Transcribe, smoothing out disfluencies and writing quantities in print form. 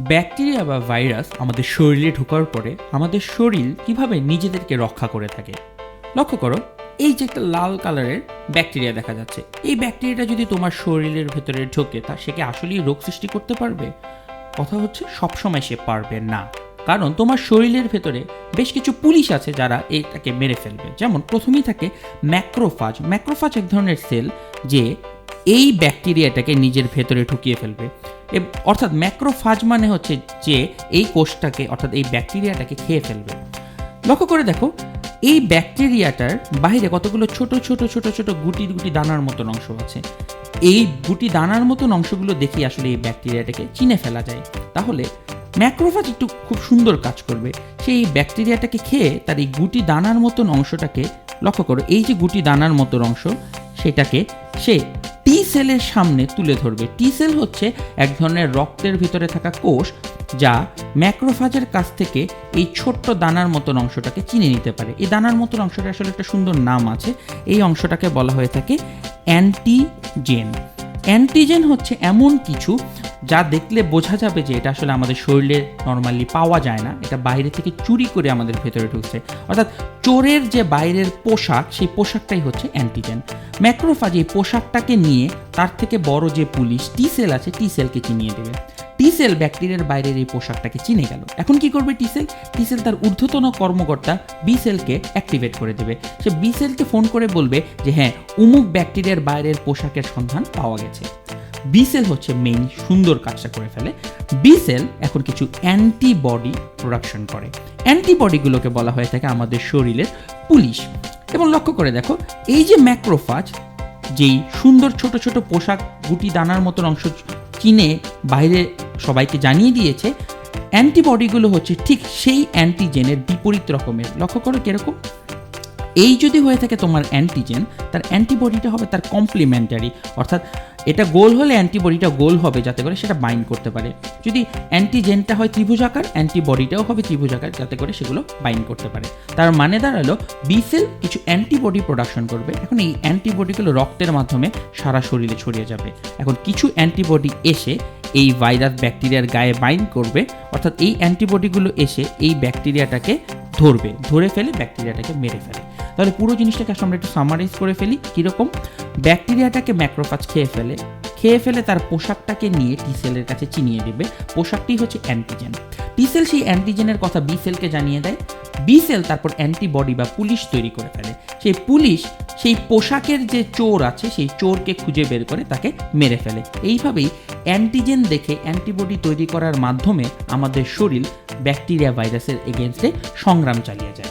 Bacteria বা virus আমাদের শরীরে ঢোকার পরে আমাদের শরীর কিভাবে নিজেদেরকে রক্ষা করে থাকে। লক্ষ্য করো, এই যে একটা লাল কালারের ব্যাকটেরিয়া দেখা যাচ্ছে, এই ব্যাকটেরিয়াটা যদি তোমার শরীরের ভেতরে ঢোকে তা সে কি আসলেই রোগ সৃষ্টি করতে পারবে? কথা হচ্ছে সবসময় সে পারবে না, কারণ তোমার শরীরের ভেতরে বেশ কিছু পুলিশ আছে যারা এটাকে মেরে ফেলবে। যেমন প্রথমেই থাকে ম্যাক্রোফাজ। ম্যাক্রোফাজ এক ধরনের সেল যে এই ব্যাকটেরিয়াটাকে নিজের ভেতরে ঢুকিয়ে ফেলবে। অর্থাৎ ম্যাক্রোফাজ মানে হচ্ছে যে এই কোষটাকে অর্থাৎ এই ব্যাকটেরিয়াটাকে খেয়ে ফেলবে। লক্ষ্য করে দেখো, এই ব্যাকটেরিয়াটার বাইরে কতগুলো ছোট ছোট ছোট ছোট গুটি গুটি দানার মতন অংশ আছে। এই গুটি দানার মতন অংশগুলো দেখে আসলে এই ব্যাকটেরিয়াটাকে চিনে ফেলা যায়। তাহলে ম্যাক্রোফাজ একটু খুব সুন্দর কাজ করবে, সেই ব্যাকটেরিয়াটাকে খেয়ে তার এই গুটি দানার মতন অংশটাকে, লক্ষ্য করো এই যে গুটি দানার মতন অংশ, সেটাকে সে টি সেলের সামনে তুলে ধরবে। টি সেল হচ্ছে এক ধরনের রক্তের ভিতরে থাকা কোষ যা ম্যাক্রোফাজের কাছ থেকে এই ছোট্ট দানার মতন অংশটাকে চিনে নিতে পারে। এই দানার মতন অংশটা আসলে একটা সুন্দর নাম আছে, এই অংশটাকে বলা হয়ে থাকে অ্যান্টিজেন। অ্যান্টিজেন হচ্ছে এমন কিছু যা দেখলে বোঝা যাবে যে এটা আসলে আমাদের শরীরে নর্মালি পাওয়া যায় না, এটা বাইরে থেকে চুরি করে আমাদের ভেতরে ঢুকছে। অর্থাৎ চোরের যে বাইরের পোশাক, সেই পোশাকটাই হচ্ছে অ্যান্টিজেন। ম্যাক্রোফাজ এই পোশাকটাকে নিয়ে তার থেকে বড় যে পুলিশ টি সেল আছে, টি সেলকে চিনিয়ে দেবে। টি সেল ব্যাকটেরিয়ার বাইরের এই পোশাকটাকে চিনে গেল। এখন কি করবে টি সেল? টি সেল তার ঊর্ধ্বতন কর্মকর্তা বি সেলকে অ্যাক্টিভেট করে দেবে। সে বি সেলকে ফোন করে বলবে যে হ্যাঁ, উমুক ব্যাকটেরিয়ার বাইরের পোশাকের সন্ধান পাওয়া গেছে। বি সেল হচ্ছে মেইন সুন্দর কাজটা করে ফেলে। বি সেল এখন কিছু অ্যান্টিবডি প্রোডাকশন করে। অ্যান্টিবডিগুলোকে বলা হয়ে থাকে আমাদের শরীরের পুলিশ। এবং লক্ষ্য করে দেখো, এই যে ম্যাক্রোফাজ যেই সুন্দর ছোট ছোট পোশাক গুটি দানার মতন অংশ চিনে বাইরে সবাইকে জানিয়ে দিয়েছে, অ্যান্টিবডিগুলো হচ্ছে ঠিক সেই অ্যান্টিজেনের বিপরীত রকমের। লক্ষ্য করো কিরকম, এই যদি হয়ে থাকে তোমার অ্যান্টিজেন, তার অ্যান্টিবডিটা হবে তার কমপ্লিমেন্টারি। অর্থাৎ এটা গোল হলে অ্যান্টিবডিটা গোল হবে যাতে করে সেটা বাইন্ড করতে পারে। যদি অ্যান্টিজেনটা হয় ত্রিভুজাকার, অ্যান্টিবডিটাও হবে ত্রিভুজাকার যাতে করে সেগুলো বাইন্ড করতে পারে। তার মানে দাঁড়ালো বি সেল কিছু অ্যান্টিবডি প্রোডাকশন করবে। এখন এই অ্যান্টিবডিগুলো রক্তের মাধ্যমে সারা শরীরে ছড়িয়ে যাবে। এখন কিছু অ্যান্টিবডি এসে এই ভাইরাস ব্যাকটেরিয়ার গায়ে বাইন্ড করবে, অর্থাৎ এই অ্যান্টিবডিগুলো এসে এই ব্যাকটেরিয়াটাকে ধরবে, ধরে ফেলে ব্যাকটেরিয়াটাকে মেরে ফেলে। তাহলে পুরো জিনিসটাকে আসলে আমরা একটু সামারাইজ করে ফেলি। কীরকম? ব্যাকটেরিয়াটাকে ম্যাক্রোফাজ খেয়ে ফেলে তার পোশাকটাকে নিয়ে টি সেলের কাছে চিনিয়ে দেবে। পোশাকটি হচ্ছে অ্যান্টিজেন। টি সেল সেই অ্যান্টিজেনের কথা বি সেলকে জানিয়ে দেয়। বি সেল তারপর অ্যান্টিবডি বা পুলিশ তৈরি করে ফেলে। সেই পুলিশ সেই পোশাকের যে চোর আছে, সেই চোরকে খুঁজে বের করে তাকে মেরে ফেলে। এইভাবেই অ্যান্টিজেন দেখে অ্যান্টিবডি তৈরি করার মাধ্যমে আমাদের শরীর ব্যাকটেরিয়া ভাইরাসের এগেনস্টে সংগ্রাম চালিয়ে যায়।